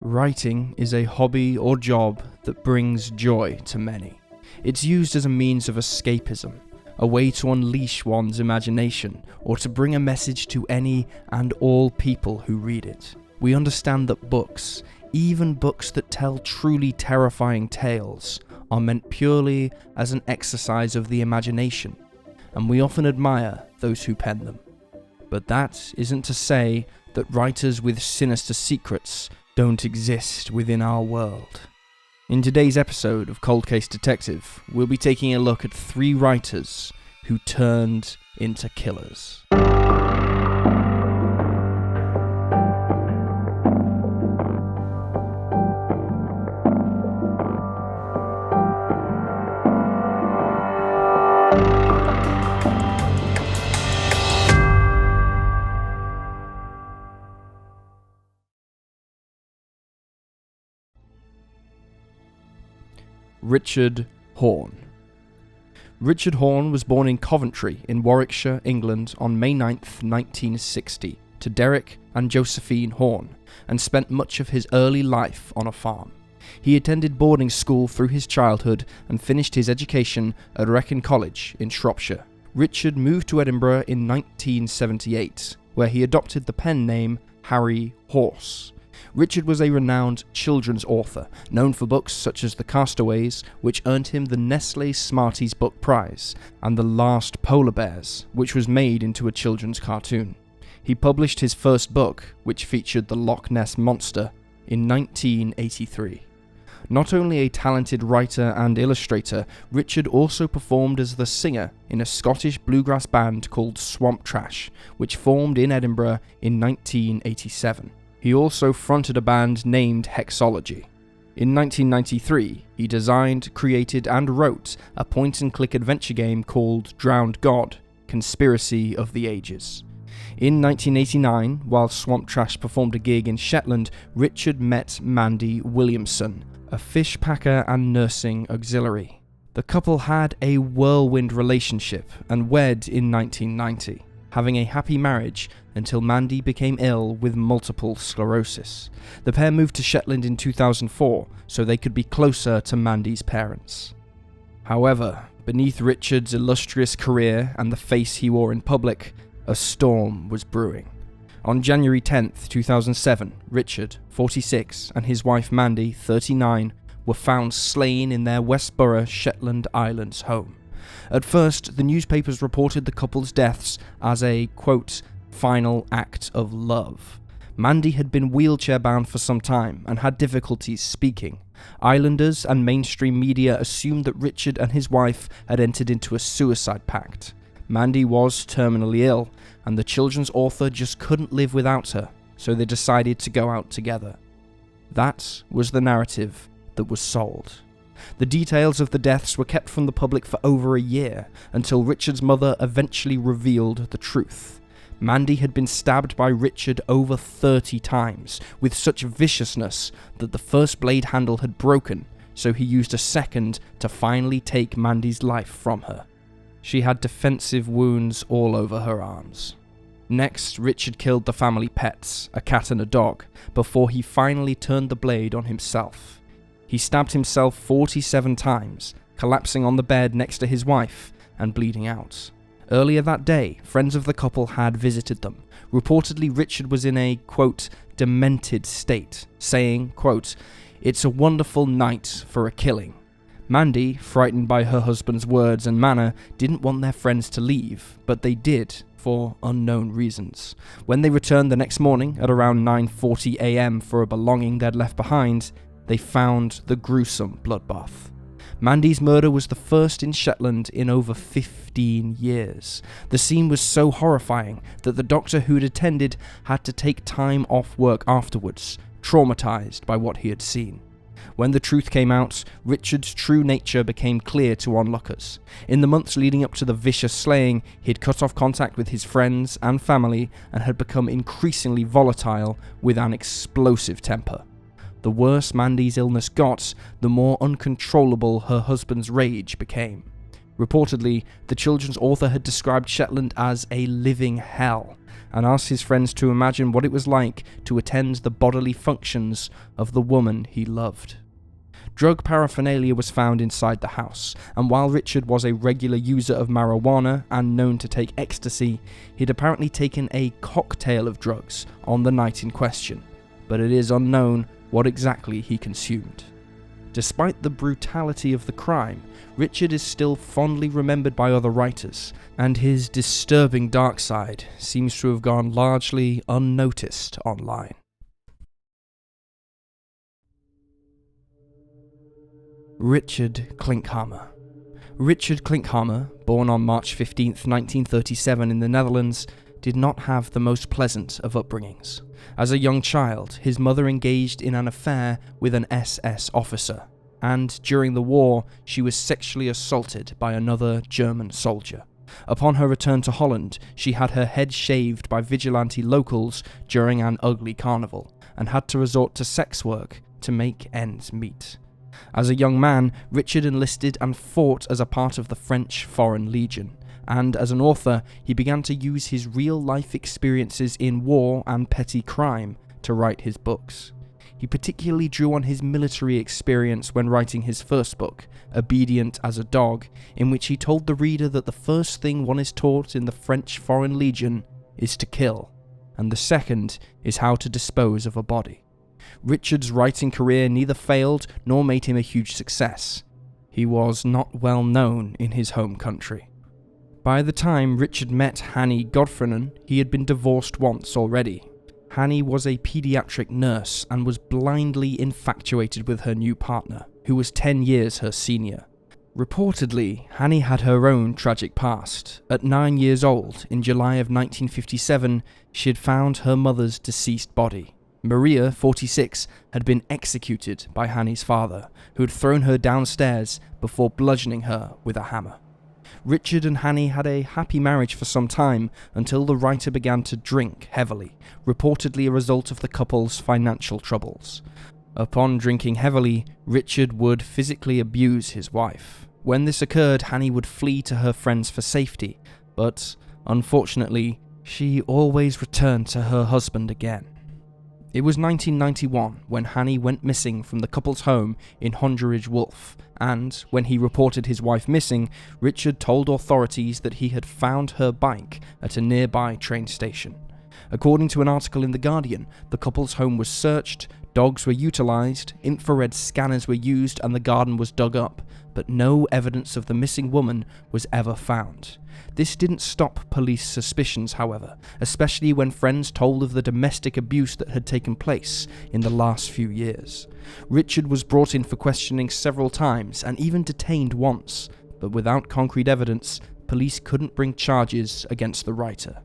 Writing is a hobby or job that brings joy to many. It's used as a means of escapism, a way to unleash one's imagination, or to bring a message to any and all people who read it. We understand that books, even books that tell truly terrifying tales, are meant purely as an exercise of the imagination, and we often admire those who pen them. But that isn't to say that writers with sinister secrets don't exist within our world. In today's episode of Cold Case Detective, we'll be taking a look at 3 writers who turned into killers. Richard Horne. Richard Horne was born in Coventry in Warwickshire, England on May 9th, 1960, to Derek and Josephine Horne, and spent much of his early life on a farm. He attended boarding school through his childhood and finished his education at Wrekin College in Shropshire. Richard moved to Edinburgh in 1978, where he adopted the pen name Harry Horse. Richard was a renowned children's author, known for books such as The Castaways, which earned him the Nestle Smarties Book Prize, and The Last Polar Bears, which was made into a children's cartoon. He published his first book, which featured the Loch Ness Monster, in 1983. Not only a talented writer and illustrator, Richard also performed as the singer in a Scottish bluegrass band called Swamp Trash, which formed in Edinburgh in 1987. He also fronted a band named Hexology. In 1993, he designed, created, and wrote a point-and-click adventure game called Drowned God: Conspiracy of the Ages. In 1989, while Swamp Trash performed a gig in Shetland, Richard met Mandy Williamson, a fish packer and nursing auxiliary. The couple had a whirlwind relationship and wed in 1990. Having a happy marriage until Mandy became ill with multiple sclerosis. The pair moved to Shetland in 2004 so they could be closer to Mandy's parents. However, beneath Richard's illustrious career and the face he wore in public, a storm was brewing. On January 10th, 2007, Richard, 46, and his wife Mandy, 39, were found slain in their Westborough, Shetland Islands home. At first, the newspapers reported the couple's deaths as a, quote, final act of love. Mandy had been wheelchair-bound for some time and had difficulties speaking. Islanders and mainstream media assumed that Richard and his wife had entered into a suicide pact. Mandy was terminally ill, and the children's author just couldn't live without her, so they decided to go out together. That was the narrative that was sold. The details of the deaths were kept from the public for over a year, until Richard's mother eventually revealed the truth. Mandy had been stabbed by Richard over 30 times, with such viciousness that the first blade handle had broken, so he used a second to finally take Mandy's life from her. She had defensive wounds all over her arms. Next, Richard killed the family pets, a cat and a dog, before he finally turned the blade on himself. He stabbed himself 47 times, collapsing on the bed next to his wife and bleeding out. Earlier that day, friends of the couple had visited them. Reportedly, Richard was in a, quote, demented state, saying, quote, "It's a wonderful night for a killing." Mandy, frightened by her husband's words and manner, didn't want their friends to leave, but they did, for unknown reasons. When they returned the next morning at around 9:40 a.m. for a belonging they'd left behind, they found the gruesome bloodbath. Mandy's murder was the first in Shetland in over 15 years. The scene was so horrifying that the doctor who'd attended had to take time off work afterwards, traumatized by what he had seen. When the truth came out, Richard's true nature became clear to onlookers. In the months leading up to the vicious slaying, he'd cut off contact with his friends and family and had become increasingly volatile with an explosive temper. The worse Mandy's illness got, the more uncontrollable her husband's rage became. Reportedly, the children's author had described Shetland as a living hell, and asked his friends to imagine what it was like to attend the bodily functions of the woman he loved. Drug paraphernalia was found inside the house, and while Richard was a regular user of marijuana and known to take ecstasy, he'd apparently taken a cocktail of drugs on the night in question, but it is unknown what exactly he consumed. Despite the brutality of the crime, Richard is still fondly remembered by other writers, and his disturbing dark side seems to have gone largely unnoticed online. Richard Klinkhammer. Richard Klinkhammer, born on March 15, 1937 in the Netherlands, did not have the most pleasant of upbringings. As a young child, his mother engaged in an affair with an SS officer, and during the war, she was sexually assaulted by another German soldier. Upon her return to Holland, she had her head shaved by vigilante locals during an ugly carnival, and had to resort to sex work to make ends meet. As a young man, Richard enlisted and fought as a part of the French Foreign Legion, and as an author, he began to use his real-life experiences in war and petty crime to write his books. He particularly drew on his military experience when writing his first book, Obedient as a Dog, in which he told the reader that the first thing one is taught in the French Foreign Legion is to kill, and the second is how to dispose of a body. Richard's writing career neither failed nor made him a huge success. He was not well known in his home country. By the time Richard met Hanny Godfrey, he had been divorced once already. Hanny was a pediatric nurse and was blindly infatuated with her new partner, who was 10 years her senior. Reportedly, Hanny had her own tragic past. At 9 years old, in July of 1957, she had found her mother's deceased body. Maria, 46, had been executed by Hanny's father, who had thrown her downstairs before bludgeoning her with a hammer. Richard and Hanny had a happy marriage for some time until the writer began to drink heavily, reportedly a result of the couple's financial troubles. Upon drinking heavily, Richard would physically abuse his wife. When this occurred, Hanny would flee to her friends for safety, but unfortunately, she always returned to her husband again. It was 1991 when Hanny went missing from the couple's home in Hongeridge Wolf, and when he reported his wife missing, Richard told authorities that he had found her bike at a nearby train station. According to an article in The Guardian, the couple's home was searched, dogs were utilised, infrared scanners were used, and the garden was dug up, but no evidence of the missing woman was ever found. This didn't stop police suspicions, however, especially when friends told of the domestic abuse that had taken place in the last few years. Richard was brought in for questioning several times and even detained once, but without concrete evidence, police couldn't bring charges against the writer.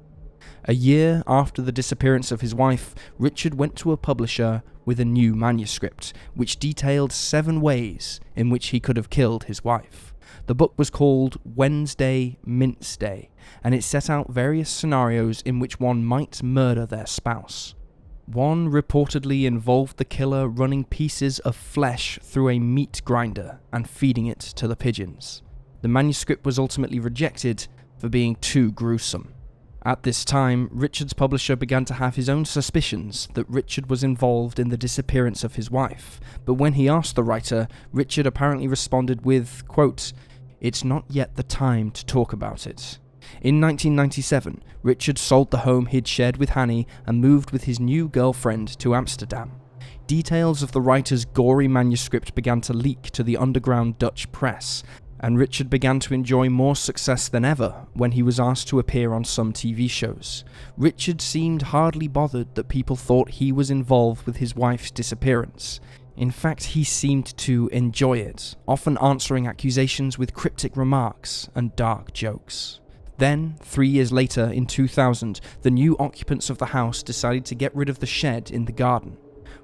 A year after the disappearance of his wife, Richard went to a publisher with a new manuscript, which detailed 7 ways in which he could have killed his wife. The book was called Wednesday Mince Day, and it set out various scenarios in which one might murder their spouse. One reportedly involved the killer running pieces of flesh through a meat grinder and feeding it to the pigeons. The manuscript was ultimately rejected for being too gruesome. At this time, Richard's publisher began to have his own suspicions that Richard was involved in the disappearance of his wife, but when he asked the writer, Richard apparently responded with, quote, "It's not yet the time to talk about it." In 1997, Richard sold the home he'd shared with Hanny and moved with his new girlfriend to Amsterdam. Details of the writer's gory manuscript began to leak to the underground Dutch press, and Richard began to enjoy more success than ever when he was asked to appear on some TV shows. Richard seemed hardly bothered that people thought he was involved with his wife's disappearance. In fact, he seemed to enjoy it, often answering accusations with cryptic remarks and dark jokes. Then, 3 years later, in 2000, the new occupants of the house decided to get rid of the shed in the garden.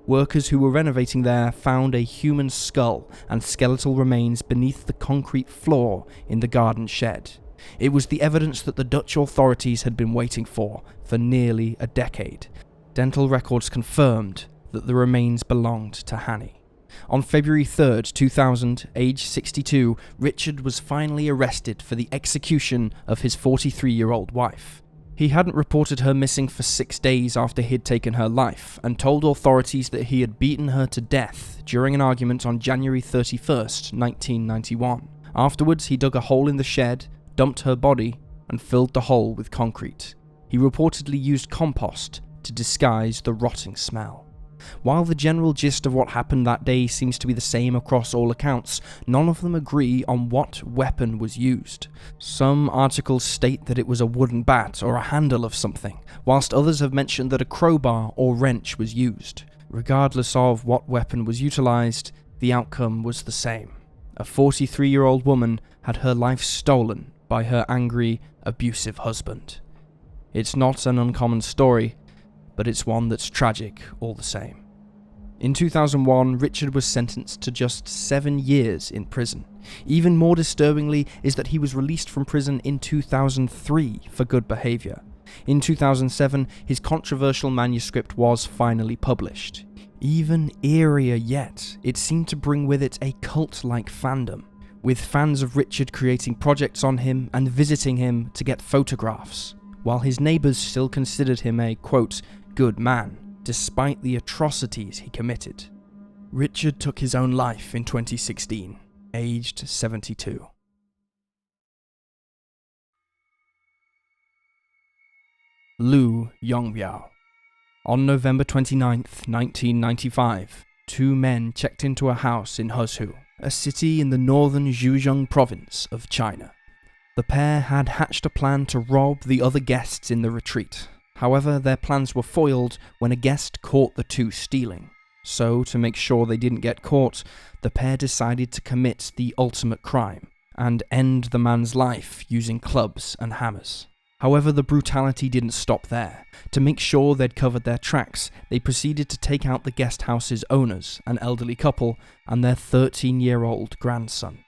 Workers who were renovating there found a human skull and skeletal remains beneath the concrete floor in the garden shed. It was the evidence that the Dutch authorities had been waiting for nearly a decade. Dental records confirmed that the remains belonged to Hanny. On February 3rd, 2000, age 62, Richard was finally arrested for the execution of his 43-year-old wife. He hadn't reported her missing for 6 days after he'd taken her life, and told authorities that he had beaten her to death during an argument on January 31st, 1991. Afterwards, he dug a hole in the shed, dumped her body, and filled the hole with concrete. He reportedly used compost to disguise the rotting smell. While the general gist of what happened that day seems to be the same across all accounts, none of them agree on what weapon was used. Some articles state that it was a wooden bat or a handle of something, whilst others have mentioned that a crowbar or wrench was used. Regardless of what weapon was utilised, the outcome was the same. A 43-year-old woman had her life stolen by her angry, abusive husband. It's not an uncommon story, but it's one that's tragic all the same. In 2001, Richard was sentenced to just 7 years in prison. Even more disturbingly is that he was released from prison in 2003 for good behaviour. In 2007, his controversial manuscript was finally published. Even eerier yet, it seemed to bring with it a cult-like fandom, with fans of Richard creating projects on him and visiting him to get photographs, while his neighbours still considered him a, quote, good man, despite the atrocities he committed. Richard took his own life in 2016, aged 72. Liu Yongbiao. On November 29, 1995, 2 men checked into a house in Huzhou, a city in the northern Zhejiang province of China. The pair had hatched a plan to rob the other guests in the retreat. However, their plans were foiled when a guest caught the 2 stealing. So, to make sure they didn't get caught, the pair decided to commit the ultimate crime and end the man's life using clubs and hammers. However, the brutality didn't stop there. To make sure they'd covered their tracks, they proceeded to take out the guest house's owners, an elderly couple, and their 13-year-old grandson.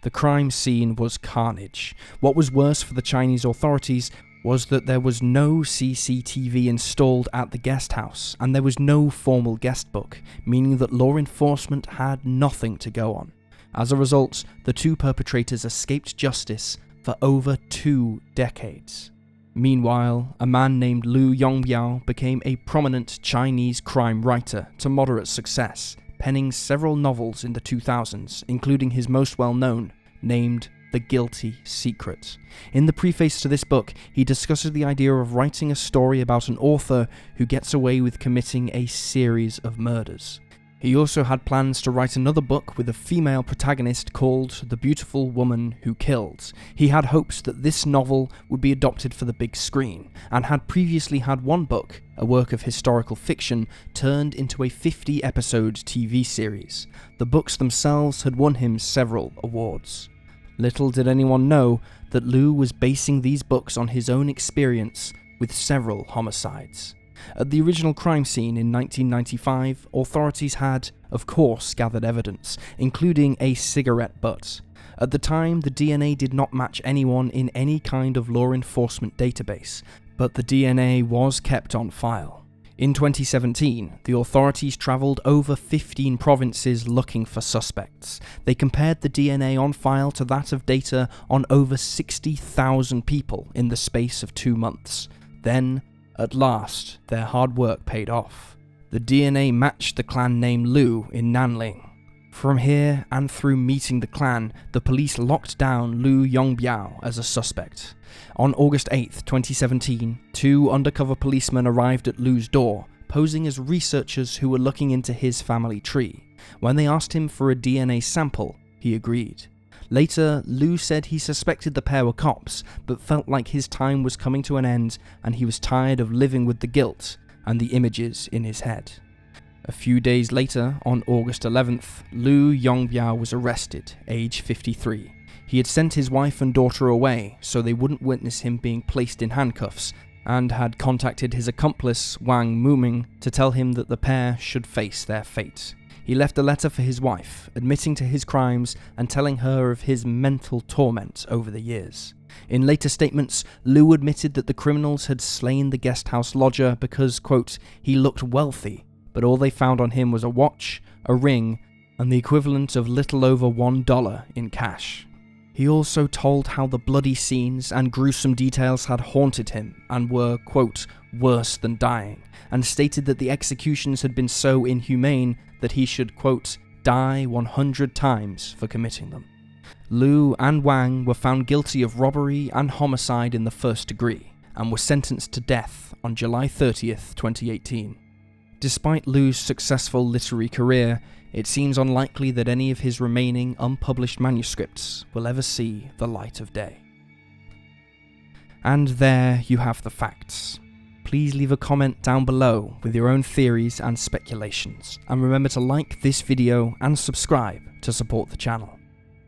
The crime scene was carnage. What was worse for the Chinese authorities was that there was no CCTV installed at the guest house, and there was no formal guest book, meaning that law enforcement had nothing to go on. As a result, the 2 perpetrators escaped justice for over 2 decades. Meanwhile, a man named Liu Yongbiao became a prominent Chinese crime writer to moderate success, penning several novels in the 2000s, including his most well-known, named The Guilty Secret. In the preface to this book, he discusses the idea of writing a story about an author who gets away with committing a series of murders. He also had plans to write another book with a female protagonist called The Beautiful Woman Who Killed. He had hopes that this novel would be adopted for the big screen, and had previously had one book, a work of historical fiction, turned into a 50-episode TV series. The books themselves had won him several awards. Little did anyone know that Liu was basing these books on his own experience with several homicides. At the original crime scene in 1995, authorities had, of course, gathered evidence, including a cigarette butt. At the time, the DNA did not match anyone in any kind of law enforcement database, but the DNA was kept on file. In 2017, the authorities travelled over 15 provinces looking for suspects. They compared the DNA on file to that of data on over 60,000 people in the space of 2 months. Then, at last, their hard work paid off. The DNA matched the clan name Liu in Nanling. From here, and through meeting the clan, the police locked down Liu Yongbiao as a suspect. On August 8, 2017, 2 undercover policemen arrived at Liu's door, posing as researchers who were looking into his family tree. When they asked him for a DNA sample, he agreed. Later, Liu said he suspected the pair were cops, but felt like his time was coming to an end and he was tired of living with the guilt and the images in his head. A few days later, on August 11th, Liu Yongbiao was arrested, age 53. He had sent his wife and daughter away so they wouldn't witness him being placed in handcuffs, and had contacted his accomplice Wang Muming to tell him that the pair should face their fate. He left a letter for his wife, admitting to his crimes and telling her of his mental torment over the years. In later statements, Liu admitted that the criminals had slain the guesthouse lodger because, quote, he looked wealthy, but all they found on him was a watch, a ring, and the equivalent of little over $1 in cash. He also told how the bloody scenes and gruesome details had haunted him and were, quote, worse than dying, and stated that the executions had been so inhumane that he should, quote, die 100 times for committing them. Liu and Wang were found guilty of robbery and homicide in the first degree, and were sentenced to death on July 30th, 2018. Despite Liu's successful literary career, it seems unlikely that any of his remaining unpublished manuscripts will ever see the light of day. And there you have the facts. Please leave a comment down below with your own theories and speculations, and remember to like this video and subscribe to support the channel.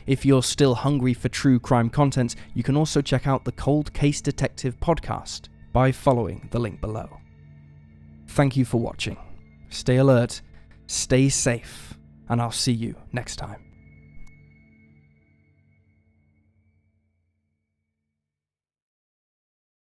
If you're still hungry for true crime content, you can also check out the Cold Case Detective podcast by following the link below. Thank you for watching. Stay alert, stay safe, and I'll see you next time.